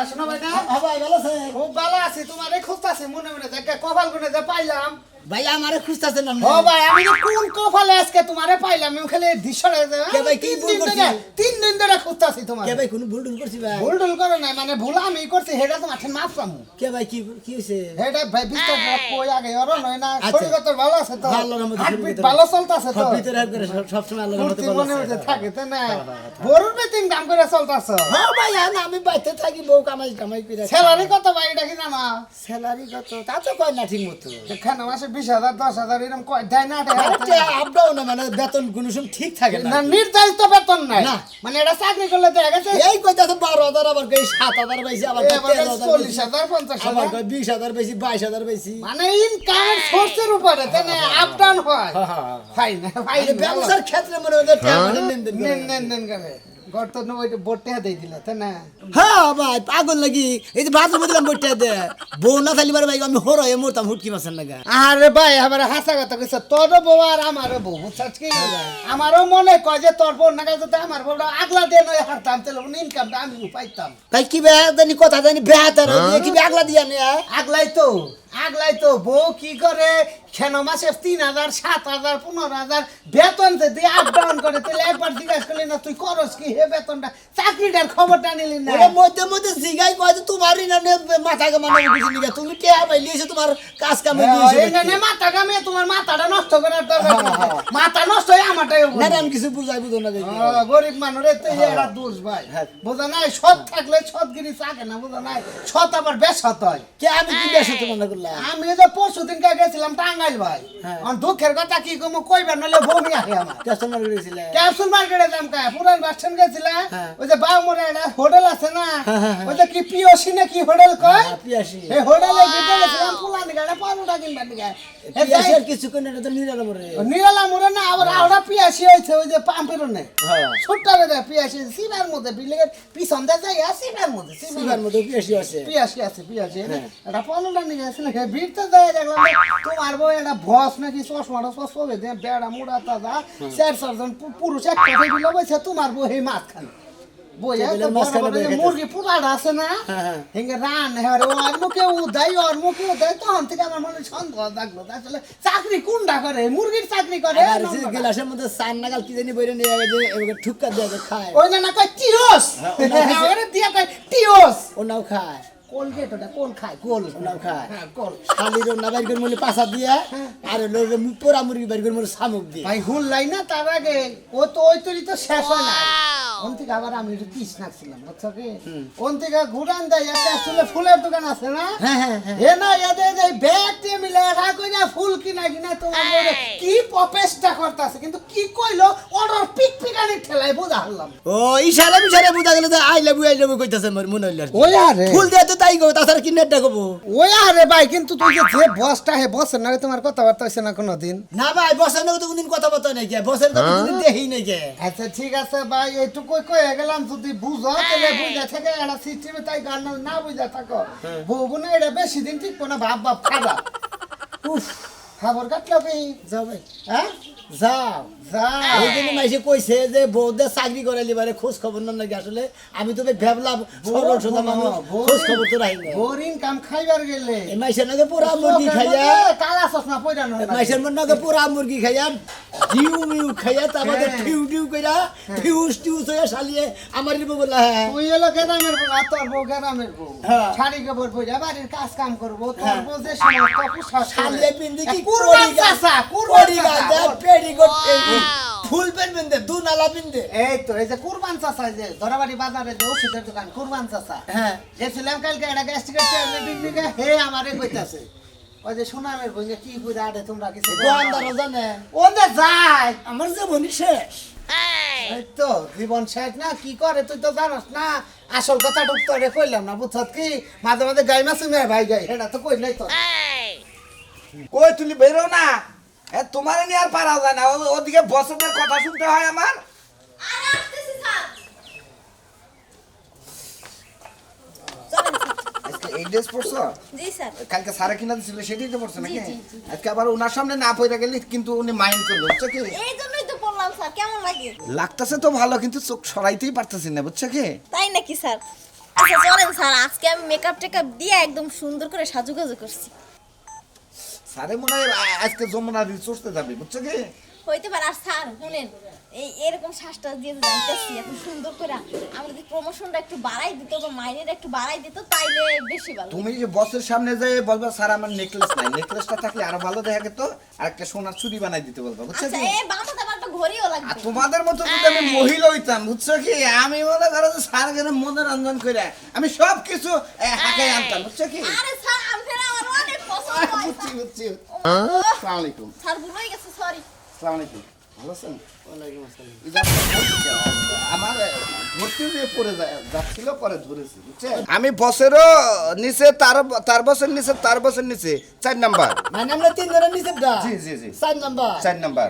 আছো না ভাই না? হ্যাঁ ভাই ভালো আছে খুব ভালো আছি, তোমারে খুঁজতাছি মনে মনে দেখে কপাল গুনে যে পাইলাম। ভাই আমারে খুঁজতাছেন আপনি ও ভাই আমি যে কোন কপালে আজকে তোমারে পাইলাম আমি খালি দিশরে যে কে ভাই, কি ভুল করছি? 3 দিন ধরে খুঁজতাছি তোমারে। কে ভাই কোন ভুল টুল করছি ভাই ভুল টুল করে নাই মানে ভুল আমি করছি হেডা তো মাঠে মাপ পামু। কে ভাই কি কি হইছে হেডা ভাই বিস্তার কই আগে আর নয় না আচ্ছা। শরীর তো ভালো আছে তো। ভালো রহমতে শরীর হার্টবিট ভিতরে- ভালো চলতাছে তো। সব ভিতরে হাত করে সব সময় আল্লাহর রহমতে ফুর্তি ভালো মনে মধ্যে আছে থাকে তাই না? বড়ুর বেতিন কাম করে চলতাছ। হ্যাঁ ভাই আমি বাইতে থাকি বউ কামাই কামাই করে স্যালারি কত ভাই এটা কি জানো? স্যালারি কত তা তো কয় না ঠিক মতো এখানে মাসে 20,000 10,000 এরকম কয় দেয় না দেয় আপ ডাউন মানে বেতন কোনো সময় ঠিক থাকে না না নির্ধারিত বেতন নাই না। মানে এটা চাকরি করলে দেখা গেছে এই কইতাছে 12,000 আবার কই 7,000 বেশি আবার কই 13,000 40,000 আবার 50,000 কই 20,000 বেশি 22,000 বেশি মানে ইনকাম সোর্সের উপরে তাই না আপ ডাউন হয় ফাই না ফাই এই ব্যবসার ক্ষেত্রে মনে হয় টাকা লেনদেন করে। নেন করে গর্ত নয় বোটে দেই দিলে তাই না হ্যাঁ ভাই পাগল লাগি এই যে ভাত বুঝলাম বইটা দে বউ না থাকলে ভাই আমি হরো এ মরতাম হুটকি মাছের লাগা আরে ভাই আমার হাসা কথা কইছ তোর বউ আর আমারও বউ বুঝছস কি আমারও মনে কয় যে তোর বউ না কাছে আমার বউটা আগলা দিয়ে নয় হারতাম তাহলে ইনকামটা আমি পাইতাম তাই কি বে জানি কথা জানি বেহাতার কি আগলা দিয়া নে আগলাই তো বউ কি করে কেন মাসে 3,000 7,000 15,000 বেতন যদি আপ ডাউন করে তাহলে একবার জিজ্ঞাসা করলি না তুই করস কি হে বেতনটা চাকরিটার খবরটা নিলি না ওরে মধ্যে মধ্যে জিগাই কয় যে তোমারই না মাথা কামানো বুঝি নিগা তুমি কে পাইলি এসে তোমার কাজ কামে দিয়েছে মাথা কামে তোমার মাথাটা নষ্ট করার দরকার নেই। মাথা নষ্ট হয়ে আমারটাই না আমি কিছু বুঝাই বুঝো না দেখি গরিব মানুষের তো এরা দোষ ভাই বোঝা নাই সৎ থাকলে সৎগিরি থাকে না বোঝা নাই সৎ আবার বেসৎ হয় কে আমি কি বেশ তো মনে করলাম আমি যে পরশুদিন গেছিলাম টাঙ্গাইল ভাই হ্যাঁ। দুঃখের কথা কি কমু কইবার নলে বমি আসে আমার কাস্টমার করেছিল ক্যাপসুল মার্কেটে দাম কায় পুরান বাস স্ট্যান্ড গেছিলাম হ্যাঁ। ওই যে বাউমরে একটা হোটেল আছে না হ্যাঁ। ওই যে কি পিওসি না কি হোটেল কয় পিয়াসি এই হোটেলের ভিতরে গেছিলাম পুলান গাড়া পাউডার কিনবার দিকে পিয়াসি আর কিছু কোন এটা তো নিরালা মরে নিরালা মুরে না আবার আওড়া পিয়াসি হইছে ওই যে পাম্পের নে হ্যাঁ ছোট্ট রে পিয়াসি সিবার মধ্যে বিলের পিছন দে যায় সিবার মধ্যে সিবার মধ্যে পিয়াসি আছে পিয়াসি আছে পিয়াসি হ্যাঁ। এটা পাউডার নিয়ে গেছিল হে ভিড়তে যায় দেখলাম তোমার বউ এটা ভস নাকি চশমাটা চশমা দে বেড়া মুড়া তাজা 4 জন পুরুষ এক কথা দিল বইছে তোমার বউ হে মাছ খান বইয়া তো মুরগি পুরাটা আছে না হ্যাঁ। হেঙ্গে রান হ্যাঁ ওর মুখে উদাই তখন থেকে আমার মনে সন্দেহ থাকলো আসলে চাকরি কোনটা করে মুরগির চাকরি করে আর যে গ্লাসের মধ্যে সান নাগাল কি জানি বইরে নিয়ে গেছে এবারে ঠুক্কা দিয়ে খায় ওই না কয় টিওস আরে দিয়া কয় টিওস ওনাও খায় কোলগেট ওটা কোন খায় কোল ওনাও খায় হ্যাঁ কোল খালির না বাইর করে মূল্য পাশা দিয়া আর লোকে পোড়া মুরগি বাইর করে মূল্য শামুক দিয়ে ভাই হুল লাই না তার আগে ও তো ওই তরি তো শেষ হয় না ওন থেকে আবার আমি একটু পিস নাকছিলাম বুঝছো কি ওন থেকে ঘুরান দেয় একটা আসলে ফুলের দোকান আছে না হ্যাঁ হ্যাঁ হ্যাঁ হে না এদের যে ব্যাগ দিয়ে মিলে এরা কইনা ফুল কিনা তোমার বলে কি প্রচেষ্টা করতেছে কিন্তু কি কইলো অর্ডার পিক পিকানি ঠেলায় বোঝা হলাম ও ইশারা বিশারা বুঝা গেল যে আই লাভ কইতাছে মনে হইল আর কি। ওই আরে ফুল দিয়ে তো তাই গো তাছাড়া কি নেটটা কব ওই আরে ভাই কিন্তু তুই যে বসটা হে বসের না তোমার কথাবার্তা হইছে না কোনোদিন না ভাই বসের নাকি তো কোনদিন কথা বলতে নাই কে বসের তো কোনদিন দেখি নাই কে আচ্ছা ঠিক আছে ভাই এইটুকু কয়ে গেলাম যদি বুঝো তাহলে বুঝা থেকে একটা সিস্টেমে তাই গান না বুঝা থাকো বউ না এটা বেশি দিন ঠিক না ভাব খাবা উফ খাবার কাটলো কি যাও ভাই হ্যাঁ যাও যা এই জন্য মাইসে কইছে যে বউদের চাকরি করে লিবারে খোঁজ খবর না নাকি আসলে আমি তো ভাবলাম সরল সোজা মানুষ খোঁজ খবর তো রাখি না বোরিং কাম খাইবার গেলে এই মাইসের নাকি পুরা মুরগি খাইয়া কালা চশমা পয়রানো মাইসের মন নাকি পুরা মুরগি খাইয়া ডিউ মিউ খাইয়া তারপরে টিউ টিউ কইরা টিউস টিউস হয়ে শালিয়ে আমার বলা হ্যাঁ তুই এলো গ্রামের বউ আর তোর বউ গ্রামের বউ হ্যাঁ। শাড়ি কাপড় পরে বাড়ির কাজ কাম করবো তোর বউ যে সমস্ত পোশাক শালিয়ে পিন্দি কি কুরবান চাচা কুরবান চাচা পেরিগট ফুল পেন পিনতে দু নালা পিনতে এই তো এই যে কুরবান চাচা যে ধরাবাড়ি বাজারে যে ওষুধের দোকান কুরবান চাচা হ্যাঁ গেছিলাম কালকে একটা গ্যাস্ট্রিকের ট্যাবলেট হে আমারে কইতাছে ওই যে সোনামের বইঙ্গে কি কইরা আড়ে তোমরা কিছু দোকানদার জানে ওন্দে যায় আমার জীবনই শেষ এই তো জীবন শেষ না কি করে তুই তো জানাস না আসল কথা ডুক্তরে কইলাম না বুঝছত কি মাঝে মাঝে গাই মাসে মেয়ে ভাই গাই এটা তো কই নাই তো কই তুলি বেরো না এ তোমার নিয়ে আর পারা যায় না ওদিকে বসদের কথা শুনতে হয় আমার আজকে এই ড্রেস পরছো জি স্যার কালকে সারা কিনা দিছিল সেটাই তো পরছো নাকি জি, জি, জি। আজকে আবার ওনার সামনে না পয়রা গেলে কিন্তু উনি মাইন্ড করলো বুঝছো কি এই জন্যই তো বললাম স্যার কেমন লাগে লাগতেছে তো ভালো কিন্তু চোখ সরাইতেই পারতেছি না বুঝছো কি তাই নাকি স্যার আচ্ছা চলেন স্যার, আজকে আমি মেকআপ টেকআপ দিয়ে একদম সুন্দর করে সাজুগুজু করছি। স্যারে মনে হয় আজকে যমুনা রিল চড়তে যাবে, বুঝছো কি? হইতে পারে। আর স্যার শুনেন, এই এরকম শ্বাসটা দিয়ে যাইতেছি এত সুন্দর করে, আমরা যদি প্রমোশনটা একটু বাড়াই দিত বা মাইনেটা একটু বাড়াই দিত তাইলে বেশি ভালো। তুমি যে বসের সামনে যেয়ে বলবা স্যার আমার নেকলেস নাই, নেকলেসটা থাকলে আরো ভালো দেখা যেত, আর একটা সোনার চুড়ি বানাই দিতে বলবা, বুঝছো আচ্ছা কি? এই বামাতে আমার একটা ঘড়িও আর লাগবে। তোমাদের মতো যদি আমি মহিলা হইতাম, বুঝছো কি, আমি মনে করো যে স্যার কেন মনোরঞ্জন করে আমি সব কিছু হাঁকাই আনতাম, বুঝছো কি? আরে স্যার আপনারা আমার অনেক পছন্দ হয়। বুঝছি বুঝছি। ও, আসসালামু আলাইকুম। স্যার ভুলেই গেছে, সরি। আসসালামু আলাইকুম। ভালো আছেন? এই যে আমার ভর্তি হয়ে পড়ে যাচ্ছিল, পরে ধরেছি, বুঝছেন? আমি বসেরও নিচে তার বসের নিচে তার বসের নিচে 4 নাম্বার। মানে আমরা 3 জনের নিচেরটা জি জি জি 4 নাম্বার 4 নাম্বার।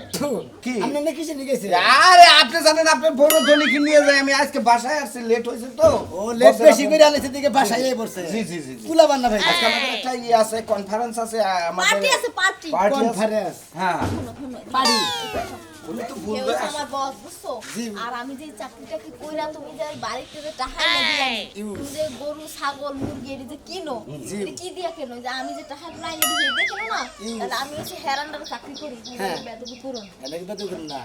কি? আপনি না কিসে নিয়ে গেছে? আরে আপনি জানেন আপনার বড় ধনীকে নিয়ে যাই, আমি আজকে বাসায় আসছি, লেট হয়েছে তো। ও লেট বসের বেশি আপনি- করে আনেছে দিকে বাসায় পড়ছে। জি জি জি জি। কুলা বান্না ভাই। আজকে আমাদের একটা ইয়ে আছে, কনফারেন্স আছে আমাদের। পার্টি আছে, পার্টি। পার্টি আছে। কনফারেন্স হ্যাঁ পার্টি। উনি তো কেউ বুঝবে। আমার বস, বুঝছো? আর আমি যে চাকরিটা কি কইরা তুমি যে বাড়িতে যে টাকা এনে দিলাম, তুমি যে গরু ছাগল মুরগি এটি যে কিনো, এটা কি দিয়া কেনো? যে আমি যে টাকা নাই এটি যে দেখো না, তাহলে আমি হচ্ছে হেরান্ডার চাকরি করি, বেদবি করো না। এনেকে তো করুন না।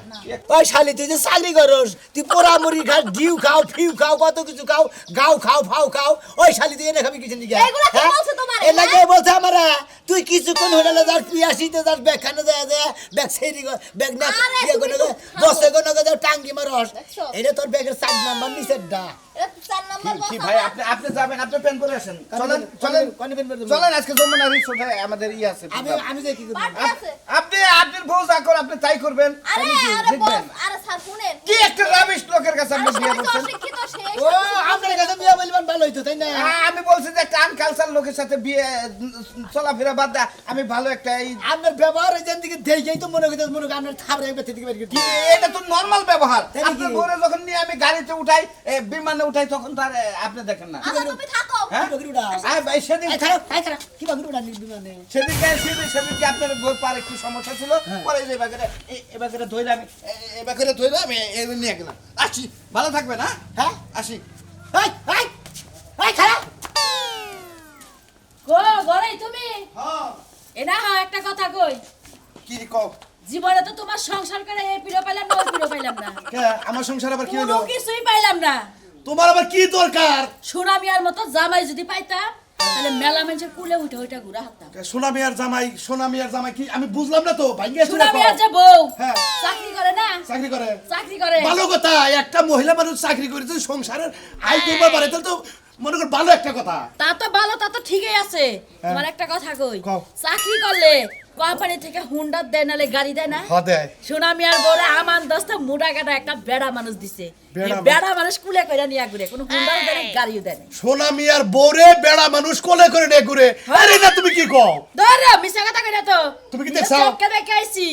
ওই শালি তুই যে শালি করস, তুই পোড়া মুড়ি খাস, ডিউ খাও, ফিউ খাও, কত কিছু খাও, গাও খাও, ফাও খাও। ওই শালি তুই এনে খাবি কিছু নিকে? এগুলা কে বলছে তোমারে, এলা কে বলছে আমারে? তুই কিছুক্ষণ হোটেলে যাস, পিয়াসিতে যাস, ব্যাগ খানে যায়, ব্যাগ সেরি ব্যাগ না আরে ইয়ে তুমি করে তো বসে কোনো যা টাঙ্গি মারস। দেখছো? এটা তোর ব্যাগের 4 নাম্বার নিচের ডা। এটা 4 নাম্বার বস। কি ভাই, আপনি যাবেন, আপনি প্যান করে আসেন, চলেন চলেন কোন পেন পড়তে? চলেন, আজকে যমুনা রিসোর্টে আমাদের ই আছে। আমি যাই কি করব? পার্টি আছে। আপনি আপনার বউ যা করে আপনি তাই করবেন। আরে আরে দেখবেন। বস, আরে স্যার শুনেন, কি একটা রাবিশ লোকের কাছে আপনি বিয়ে করছেন। অশিক্ষিত সে ও আপনার কাছে বিয়া বলবেন ভালো হইতো তাই না? আমি বলছি যে একটা আনকালচার লোকের সাথে বিয়ে চলাফেরা বাদ দা, আমি ভালো একটা এই আপনার ব্যবহার এই দিকে দেখেই তো মনে করতে মনে করি আপনার থাবড়ে একবার থেকে বের করে কি, এটা তো নরমাল ব্যবহার। তাই নাকি? আপনার বউরে যখন নিয়ে আমি গাড়িতে উঠাই, বিমানে উঠাই, তখন তার আপনি দেখেন না। আচ্ছা তুমি থাকো। হ্যাঁ? বকরিটা। ভাই সেদিন এই খারাপ কি বকরিটা নিবি মানে? সেদিনকে আপনার বউর পার একটু সমস্যা ছিল, পরে যে এবারে ধইলে আমি এবারে ধইলে আমি নিয়ে গেলাম। আসি, ভালো থাকবে না? হ্যাঁ? আসি। এই এই খারাপ গো গড়াই তুমি এনা একটা কথা কই, কি কও? জীবনে তো তোমার সংসার করে এই পিড়ো পাইলাম না, ওই পিড়ো পাইলাম না, কে আমার সংসার আবার কি কোনো হলো? কিছুই পাইলাম না। তোমার আবার কি দরকার? সুনামিয়ার মতো জামাই যদি পাইতাম তাহলে মেলা মানুষের কুলে উঠে উঠে ঘুরা হাঁটতাম। সোনামিয়ার জামাই কি আমি বুঝলাম না তো ভাঙ্গে সুনামিয়ার যে বউ হ্যাঁ। চাকরি করে না, চাকরি করে চাকরি করে। ভালো কথা, একটা মহিলা মানুষ চাকরি করে যদি সংসারের আয় করবার পারে তাহলে তো মনে কর ভালো একটা কথা। তা তো ভালো, তা তো ঠিকই আছে। তোমার একটা কথা কই, কও। চাকরি করলে কোম্পানি থেকে হুন্ডা দেয় নালে গাড়ি দেয় না? দেয়। সুনামিয়ার বউরে আমার দোস্ত মুডা কাটা একটা বেড়া মানুষ দিছে, বেড়া এই বেড়া মানুষ কুলে কইরা নিয়া ঘুরে, কোনো হুন্ডাও দেয় না, গাড়িও দেয় না। সোনামিয়ার বউরে বেড়া মানুষ কোলে করে নিয়ে ঘুরে। আরে না তুমি কি কও? ধর মিছা কথা কইরা তো তুমি কি দেখছো? চোখকে দেখে আইছি।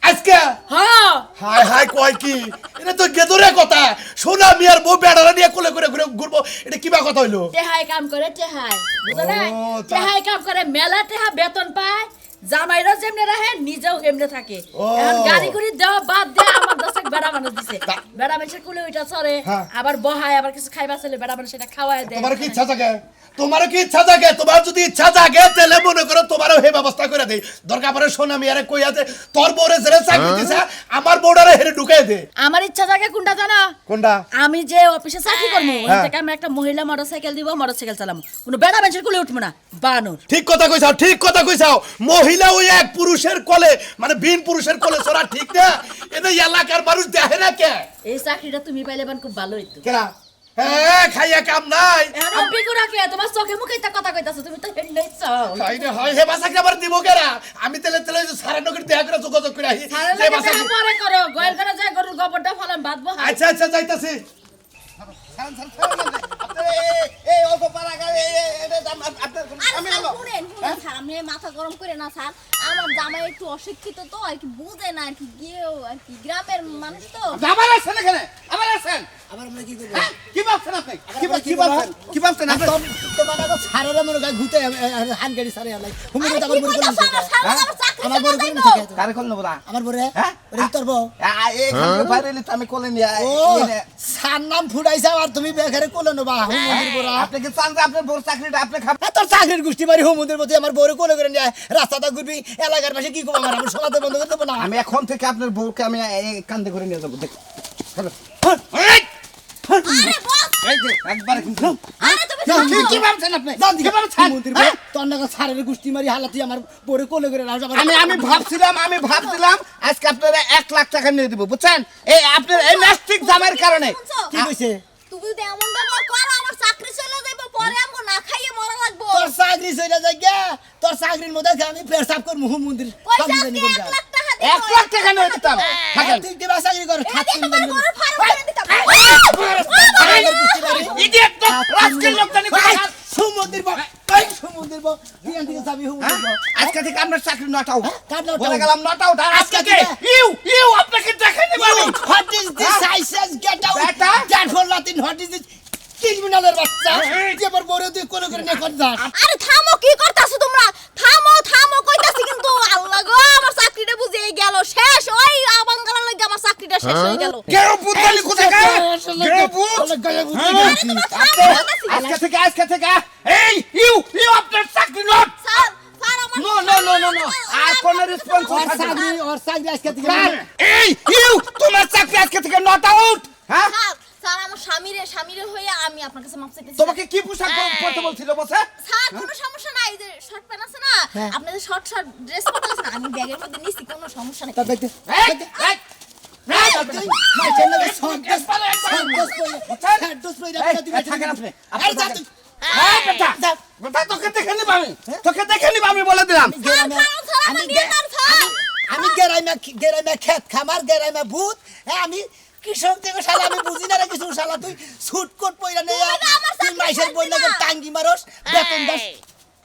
আজকে হ্যাঁ হাই হাই কয় কি, এটা তো গেদরে কথা। সোনামিয়ার বউ বেড়ারা নিয়ে কোলে করে ঘুরে ঘুরবো, এটা কিবা কথা হইলো? টেহাই কাম করে, টেহাই বুঝো না, ও, তা- টেহাই কাম করে, মেলা টেহা বেতন পায়, জামাইরা যেমনে রাখে নিজেও এমনে থাকে। ও। এখন গাড়ি করে দেওয়া বাদ দিয়ে আমার দশক বেড়া মানুষ দিছে, বেড়া মানুষের কুলে ওইটা চড়ে, হ্যাঁ। আবার বহায়, আবার কিছু খাইবা চলে বেড়া মানুষ সেটা খাওয়ায় দেয়। তোমার কি ইচ্ছা জাগে? তোমার কি ইচ্ছা জাগে? তোমার যদি ইচ্ছা জাগে তাহলে মনে করো তোমারও হে ব্যবস্থা করে দেই। দরকার পড়ে সোনামিয়ারে কই আছে তোর বউরে জেরে চাকরি দিছে, আমার বউটারে হেরে ঢুকাই দে। আমার ইচ্ছা জাগে কোনটা জানো? কোনটা? আমি যে অফিসে চাকরি করবো ওখান হ্যাঁ। থেকে আমি একটা মহিলা মোটরসাইকেল দিব, মোটরসাইকেল চালাবো, কোনো বেড়া মানুষের কুলে উঠবো না, বানর। ঠিক কথা কইছাও, ঠিক কথা কইছাও। মহিলা ওই এক পুরুষের কোলে, মানে বিন পুরুষের কোলে চড়া ঠিক না। এটা এলাকার মানুষ দেখে না কে? এই চাকরিটা তুমি পাইলে বান খুব ভালো হইতো। কেনা হ্যাঁ, খাইয়া কাম নাই। এখন অভিজ্ঞ রাখে তোমার চোখে মুখে তা কথা কইতাছো, তুমি তো হেডলাই চাও। খাই রে হয়, হে বাসাকে আবার দিব কেনা? আমি তেলে তেলে সারা নগর দেখা করে যোগাযোগ করে আহি। সারা যে লাগে বাসা দেখা পরে করো, গয়ের করে যায় গরুর গোবরটা ফলান বাঁধবো। আচ্ছা আচ্ছা যাইতাছি। এই অল্প পারা গাড়ি, আপনার আরে আমি স্যার হলো। শুনেন, শুনেন স্যার, আপনি মাথা গরম করে না স্যার, আমার জামাই একটু অশিক্ষিত তো আর কি, বুঝে না আর কি, গিয়েও আর কি গ্রামের মানুষ তো। আবার আসছেন এখানে, আবার আসছেন। আবার আমরা কি করব কি ভাবছেন আপনি কি ভাবছেন আপনি তোমার তো ছাড়ারে মনে গায় ঘুতে হান গাড়ি ছাড়ে আলাই হুমি আরে তো আমার কি বড় কইতাছ করে আমার চাকরি আমার বড় করে চলে যাইবো। কারে করলো বলা আমার বড় হ্যাঁ? ওরে তোর বউ এইখান থেকে বাইরে এলে তো আমি কোলে নিয়ে ও সার নাম ফুটাইছে আর তুমি বেঘরে কোলে নেবা হুমুদের বড়া আপনি কি চান যে আপনার বড় চাকরিটা আপনি খাবেন তোর চাকরির গোষ্ঠী বাড়ি হুমুদের মধ্যে আমার বড় কোলে করে নিয়ে রাস্তাটা ঘুরবি এলাকার পাশে কি করবো আমার সমাজে বন্ধ করে দেবো না আমি এখন থেকে আপনার বউকে আমি এই কান্দে করে নিয়ে যাবো দেখ আরে বস এই যে একবার কিন্তু আরে তুমি কি ভাবছেন আপনি জান দিকে কি ভাবছেন? হুমুদের বউ তোর নাকা ছাড়ের গোষ্ঠী মারি হালাতি আমার বড় কোলে করে রাজ আমি ভাবছিলাম আজকে আপনারা 1 লাখ টাকা নিয়ে দিব বুঝছেন এই আপনার এই ন্যাস্টিক জামের কারণে শুনছো? কি কইছে তুমি যদি এমন ব্যবহার করো আমার চাকরি চলে যাইবো পরে আমাকে না খাইয়ে মরা লাগবো তোর চাকরি চলে যায় গিয়া তোর চাকরির মধ্যে আমি পেশাব করবো হুমুদের পয়সা আজকে 1 লাখ টাকা দিবো 1 লাখ টাকা নিয়ে দিতাম থাকেন তুই দিবা চাকরি কর এদিকে তোমার বড় ফার্ম করে দিতাম ইডিয়েট রাস্কেল লোক জানি সমুদ্রের বউ এই সমুদ্রের বউ দিয়ান থেকে যাবি হুমুদের বউ আজকে থেকে আপনার চাকরি নট আউট কাট not বলে out? গেলাম নট আউট আর আজকে আজকে থেকে থেকে? ইউ আপনাকে দেখে নিব আমি What is this? I says get out. বেটা? Get for Latin. What is this? ক্রিমিনালের বাচ্চা যে আমার বড় তুই কোন করে নিয়ে কর যাস আরে থামো কি করতাছো তোমরা থামো কইতাছি কিন্তু আল্লাহ গো আমার চাকরিটা বুঝে গেল শেষ ওই আবাঙ্গালা লাগি আমার চাকরিটা শেষ হয়ে গেল কেউ বুতালি কোথায় কেউ বুত আজকে থেকে এই ইউ আপনার চাকরি নট স্যার আমার নো আর কোন রেসপন্স ওর চাকরি আজকে থেকে এই ইউ তোমার চাকরি আজকে থেকে নট আউট হ্যাঁ স্যার আমার স্বামীরে হয়ে আমি আপনার কাছে মাপ চাইতেছি তোমাকে কি পোশাক পরতে বলছিল বসে স্যার কোনো সমস্যা নাই এই যে শর্ট প্যান্ট আছে না আপনাদের শর্ট ড্রেস পরতে আছে না আমি ব্যাগের মধ্যে নিছি কোনো সমস্যা নেই তা দেখতে এই মাই চ্যানেলে সন্দেশ সন্দেশ কই থাকেন আপনি এই যা তুই বেটা তোকে দেখে নিব আমি বলে দিলাম আমি গেরাইমা খেত খামার গেরাইমা ভূত হ্যাঁ আমি কৃষক থেকে শালা আমি বুঝি না রে কিছু শালা তুই সুট কোট পইরা নে তুই মাইশের বই লাগে টাঙ্গি মারস বেতন দাস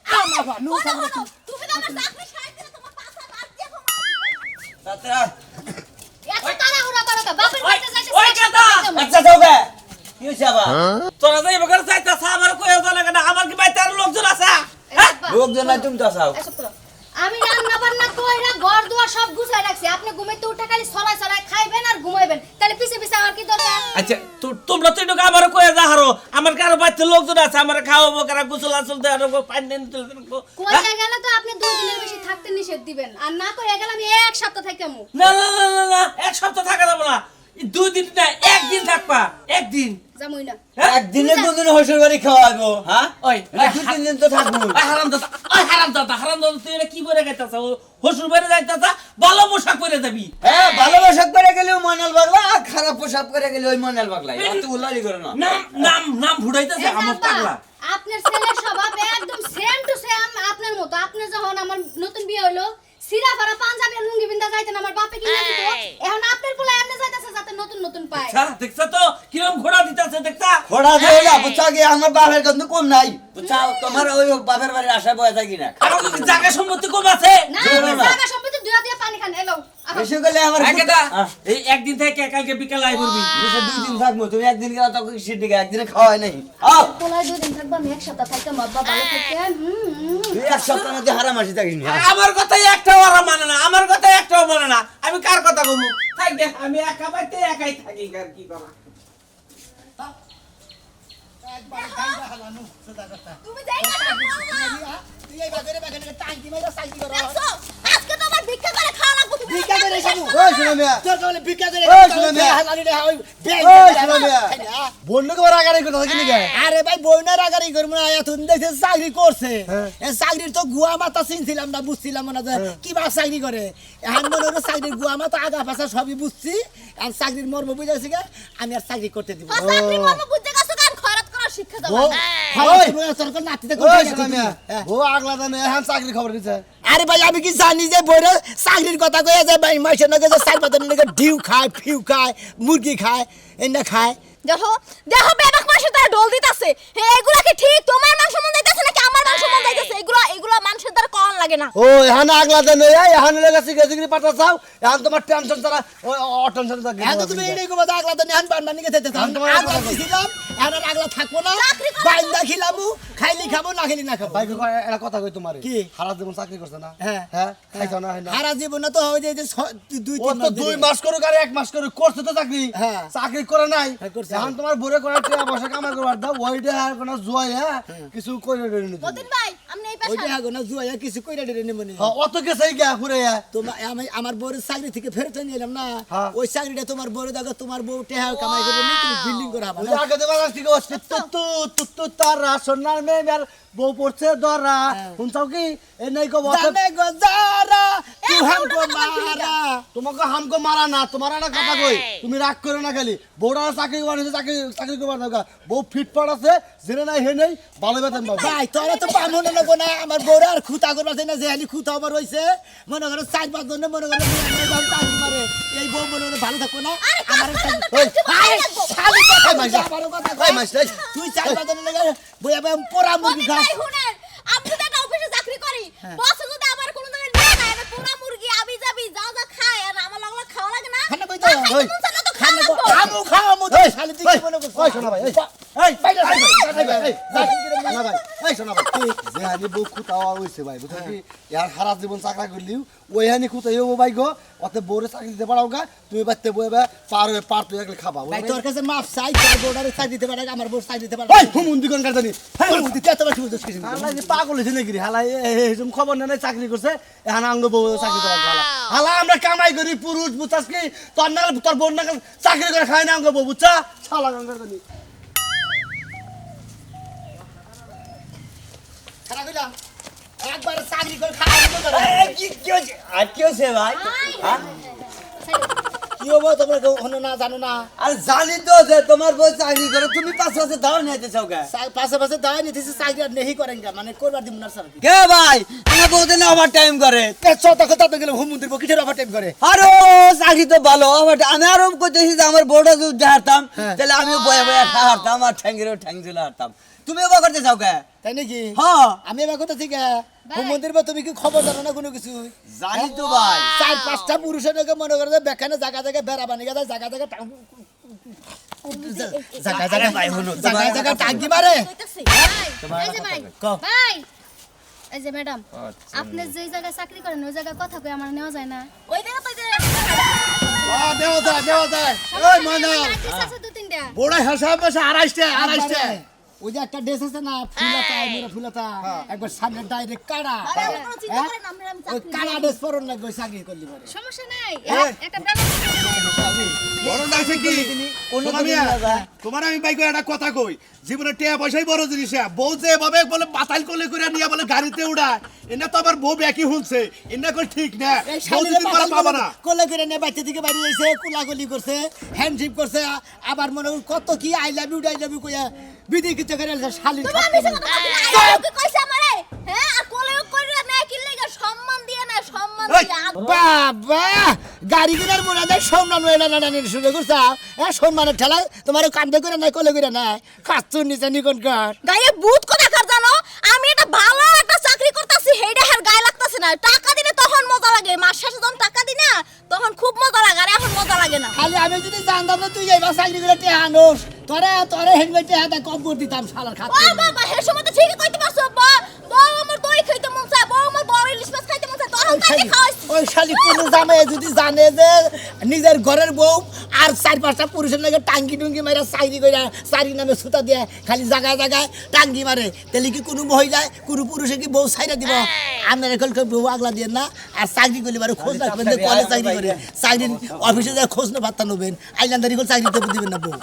আমার বা নু সামনে তুমি তো আমার চাকরি ছাড়াই দিলে তোমার পাছা বাদ দিয়ে তাতরা এত তাড়াহুড়া করো কা বাপের বাড়িতে যাইতে ওই কথা আচ্ছা যাওগে কি হইছে আবার তোরা যাই বকর চাইতাছ আমার কইও তো লাগে না আমার কি বাইতে আর লোকজন আছে হ্যাঁ লোকজন নাই তুমি তো আসাও আমি রান্না বান্না কইরা ঘর দুয়ার সব গুছাই রাখছি আপনি ঘুমাইতে উঠে খালি সরাই খাইবেন আর ঘুমাইবেন তাহলে পিছে পিছে আমার কি দরকার আচ্ছা তোমরা তো এটুকু আমার কইয়া যাহারো আমার কারো বাইতে লোকজন আছে আমার খাওয়াবো কারা গোসল আসল দেয় আর পানি দেন কইয়া গেলে তো আপনি 2 দিনের বেশি থাকতে নিষেধ দিবেন আর না কইয়া গেলে আমি এক সপ্তাহ থাকতামু না এক সপ্তাহ থাকা যাবে না 2 দিন না একদিন থাকবা একদিন জামুই না একদিনে কোনদিন হসুর বাড়ি খাওয়াবো হ্যাঁ ওই 2-3 দিন তো থাকবো হারামদাদা তুই এটা কি করে গাইতাছ হসুর বাড়ি যাইতাছ ভালো পোশাক পরে যাবি হ্যাঁ ভালো পোশাক পরে গেলে মনাল পাগলা আর খারাপ পোশাক পরে গেলে ওই মনাল পাগলা এত উল্লালি করে না নাম ফুটাইতেছে আমার পাগলা আপনার ছেলের স্বভাব একদম সেম টু সেম আপনার মতো আপনি যখন আমার নতুন বিয়ে হলো সিরা পারা পাঞ্জাবি আর লুঙ্গি বিন্দা যাইতেন আমার বাপে কিনে দিত এখন আপনার পোলা এমনি যাইতাছে যাতে নতুন পায় দেখছ তো কিরম ঘোড়া দিতেছে দেখছা খোড়া দেলা বুঝা কি আমার বাপের কিন্তু কম নাই বুঝা তোমার ওই বাপের বাড়ির আশায় বয়ে থাকি না আর জায়গা সম্পত্তি কম আছে না জোরে না। জায়গা সম্পত্তি দুয়া দিয়ে পানি খান এলো বেশি গেলে আমার একেটা এই একদিন থেকে কালকে বিকাল আই করবি 2 দিন থাকবো তুমি একদিন গেলা তো সিটি একদিনে খাওয়া হয় নাই আও পোলা 2 দিন থাকবা আমি এক সপ্তাহ থাকতাম বাবা ভালো থাকতেন তুই এক সপ্তাহ মধ্যে হারামাসি থাকিস না আমার কথা একটাও আর মানে না আমার কথা একটাও মানে না আমি কার কথা কমু থাক দে আমি একা বাইতে একাই থাকি আর কি করা তুমি যাই না তুই এই বাজারে বাগানে টাঙ্কি মাইরা চাকরি কর দেখছো আজকে তো আমার ভিক্ষা করে খাওয়া লাগবে তুমি ভিক্ষা করে খাবো ওই শুনো মিয়া তোর কলে ভিক্ষা করে ওই শোনো মিয়া। হালালি রে ওই ব্যাগ ওই শোনো মিয়া। বন্ধুকে বড় আগাড়ি কথা কি নিগে আরে ভাই বইনার আগারি করব না এতদিন দেখে চাকরি করছে এই চাকরির তো গুয়া মাথা চিনছিলাম না বুঝছিলাম না যে কি বা চাকরি করে এখন মনে হলো চাকরির গুয়া মাথা আগা পাছা সবই বুঝছি আর চাকরির মর্ম বুঝাইছি গা আমি আর চাকরি করতে দিব চাকরি মামা বুঝতে গেছো গান খয়রাত করার শিক্ষা দাও সরকার নাতিতে ওই শোনো মিয়া ও আগলা জানে এখন চাকরি খবর দিছে আরে ভাই আমি কি জানি যে বইরা চাকরির কথা কয়ে যায় ভাই মাসের নাকি যে 4-5 দিন ডিউ খায় ফিউ খায় মুরগি খায় এন্ডা খায় দেখো বেবাক মাসে তার ডল দিতাছে এগুলা কি ঠিক তোমার মান সম্মান দিতেছে নাকি আমার মান সম্মান যাইতেছে এগুলো মানুষের দ্বারা কন লাগে না ও এখানে আগলা দেন এখানে লেগেছি গেছিগিরি পাঠা চাও এখন তোমার টেনশন ছাড়া অটেনশন থাকে এখন তো তুমি এইটাই কইবা আগলা তো নিহান বান্না নিকে যেতে চাও আগলা দিছিলাম এখন আর আগলা থাকবো না বাইন্দা খিলামু খাইলি খাবো না খাইলি না খাবো ভাই একটা কথা কই তোমারে কি? হারা জীবন চাকরি করছে না হ্যাঁ। হ্যাঁ খাইছো না সারা জীবন তো হয় যে 2 ও 3 তো 2 মাস করুক আর 1 মাস করুক করছে তো চাকরি হ্যাঁ। চাকরি করে নাই হ্যাঁ, করছে। এখন তোমার বরে করার টাকা পয়সা কামাই করবার দাও ওইটা আর কোনো জয় হ্যাঁ কিছু কইরে দেনি তুমি মতিন ভাই আপনি এই পাশে ওইটা আগো না জুয়া কিছু কইরা দিলে নেমনি হ্যাঁ, অত গেছে গিয়া ঘুরে তোমার আমার বউয়ের চাকরি থেকে ফেরত নিলাম না হ্যাঁ। ওই চাকরিটা তোমার বউরে দেখো তোমার বউ টেহা কামাই করবে না তুমি বিল্ডিং করে হবে ওই যে আগে দেবা ঠিক আছে তু তারা সোনার মেয়ের বউ পড়ছে ধরা শুনছাও কি এ নাই কো বসে জানে গো যারা তুই হামকো মারা তোমাকে হামকো মারা না তোমার একটা কথা কই তুমি রাগ করো না খালি বউরা চাকরি বানিয়েছে চাকরি করবার দরকার বউ ফিট পাড় আছে জেনে নাই হে নেই ভালো বেতন পাবে ভাই তোরা তো পামন লাগো না আমার বউরে আর খুঁতা করবা না যে হালি খুঁতা আবার হইছে মনে করো 4-5 জন মনে করো চাকরি মারে এই বউ মনে করো ভালো থাকো না আমার তুই 4-5 জন লাগে বইয়া বইয়া পোড়া মুরগি মতিন খাস ভাই শুনেন আমি তো একটা অফিসে চাকরি করি বস যদি আমার কোনো জায়গায় নিয়ে যায় আমি পুরা মুরগি আবি যাবি যা খায় আর আমার লাগলা খাওয়া লাগে না খানা কই তো ওই তো খানা তো আমু খাওয়ামু তো শালি তুই কি মনে করছিস ওই শোনা ভাই এই বাইরে ভাই শোনা ভাই এই শোনা ভাই যে হানি বউ খুতাওয়া হইছে ভাই বুঝছ কি ইয়ার সারা জীবন চাকরি করলিও ওই হানি খুতাইও ভাই গো অতে বউরে চাকরি দিতে পারাও গা তুমি বাইতে বইবা পার তুই একলে খাবা ভাই তোর কাছে মাপ চাই তোর বউডারে চাই দিতে পারে আমার বউ চাই দিতে পারে ওই হুমুন্দি কোন কারদানি তুই কত বার বুঝছিস কিছু হালা যে পাগল হইছে নাকি রে হালা এরকম খবর না চাকরি করছে এখন আঙ্গ বউ চাকরি করা হালা হালা আমরা কামাই করি পুরুষ বুঝছাস কি তোর বোন না চাকরি করে খায় না আঙ্গ বউ বুঝছা শালা কারদানি খারাপ কইলাম একবার চাকরি করে খাওয়া বন্ধ করে কি হচ্ছে ভাই হ্যাঁ? কি হবো তোমরা কেউ হনো না জানো না আর জানি তো যে তোমার বউ চাকরি করে তুমি 5 বছর দাও নিতে চাও কে পাশে পাশে দাওয়া নিতেছি চাকরি আর নেহি করেন গা মানে করবার দিব না স্যার কে ভাই আমার বউ দিনে ওভার টাইম করে চতা কথা তো গেলে হুমুন্দির কিসের ওভার টাইম করে আরে চাকরি তো ভালো ওভার আমি আরো কইতেছি যে আমার বউটা যদি হারতাম তাহলে আমিও বয়ে বয়ে হারতাম আর ঠ্যাং ঝুলে হারতাম তুমি ওভার করতে চাও কে তাই নাকি হ্যাঁ আমি এবার কথা ঠিক হুমুন্দির বা তুমি কি খবর জানো না কোনো কিছু জানি তো ভাই 4-5টা পুরুষের নাকি মনে করে যে বেখানে জায়গা জায়গা বেড়া বানিয়ে যায় জায়গা জায়গা জায়গা ভাই হলো জায়গা জায়গা টাঙ্কি মারে কইতাছি এই যে ভাই ভাই এই যে ম্যাডাম আপনি যে জায়গায় চাকরি করেন ওই জায়গায় কথা কই আমার নেওয়া যায় না ওই জায়গা তো দেওয়া যায় ওই ময়না আছে 2-3টা বড় হিসাব বসে 2.5 ওই যে একটা ড্রেস আছে না ফুলাতা মেরা ফুলাতা একবার সামনে ডাইরেক্ট কাড়া আরে আমি কোনো চিন্তা করেন না আমি ওই চাকরি কাড়া ড্রেস পরন লাগবে চাকরি করলি পারে সমস্যা নাই একটা ব্যবস্থা বড় যাইছে কি শোনা মিয়া, তোমার আমি বাইক একটা কথা কই জীবনে টিয়া পয়সাই বড় জিনিস বউ যে এভাবে বলে বাতাল করলে করে নিয়ে বলে গাড়িতে উড়ায় এনে তো আবার বউ ব্যাকি শুনছে এনে কই ঠিক না এই বউ শালিরে যদি করে পাবা না কোলে করে নে বাইতে থেকে বাড়ি আইছে কুলাগুলি করছে হ্যান্ডশিপ করছে আবার মনে হয় কত কি আই লাভ ইউ কইয়া বিধি কিছু করে শালি তুমি আমি সে কথা বলি না কি কইছে আমারে হ্যাঁ আর কোলেও কইরা না কি লাগা সম্মান দিয়ে না সম্মান দিয়ে বাবা গাড়ি কেনার মনে হয় সম্মান হইলা না না শুরু করছা হ্যাঁ সম্মানের ঠেলা তোমার কান্দে করে নাই কোলে করে নাই কাচ্চুর নিচে নিকন কর গায়ে বুট কোথা কার জানো আমি এটা ভালো একটা চাকরি করতেছি হেডা হের গায়ে লাগতাছে না টাকা দিলে তখন মজা লাগে মাস শেষে যখন টাকা দি না তখন খুব মজা লাগে আর এখন মজা লাগে না খালি আমি যদি জানতাম না তুই এইবার চাকরি করে টেহা আনোস তোরে হেলমেট টেহাটা কম করে দিতাম শালার ও খাতে বাবা হে সময় তো ঠিকই কইতে পারছো বা বউ আমার দই খাইতে মন চায় বউ আমার বউ ইলিশ মাছ খাইতে মন চায় তখন তাকে খাওয়াইছি ওই শালি কোন জামাই যদি জানে যে নিজের ঘরের বউ আর 4-5টা পুরুষের লাগে টাঙ্গি টুঙ্গি মারা চাকরি কইরা চাকরি নামে সুতা দিয়ে খালি জায়গায় জায়গায় টাঙ্গি মারে তাহলে কি কোনো মহিলায় কোনো পুরুষে কি বউ ছাইরা দিব আপনার এখন বউ আগলা দিয়ে না আর চাকরি করলে বারে খোঁজ রাখবেন যে কলেজ চাকরি করে চাকরি অফিসে যায় খোঁজ না পাত্তা নেবেন আইল্যান্ডারি করে চাকরি তো দিবেন না বউ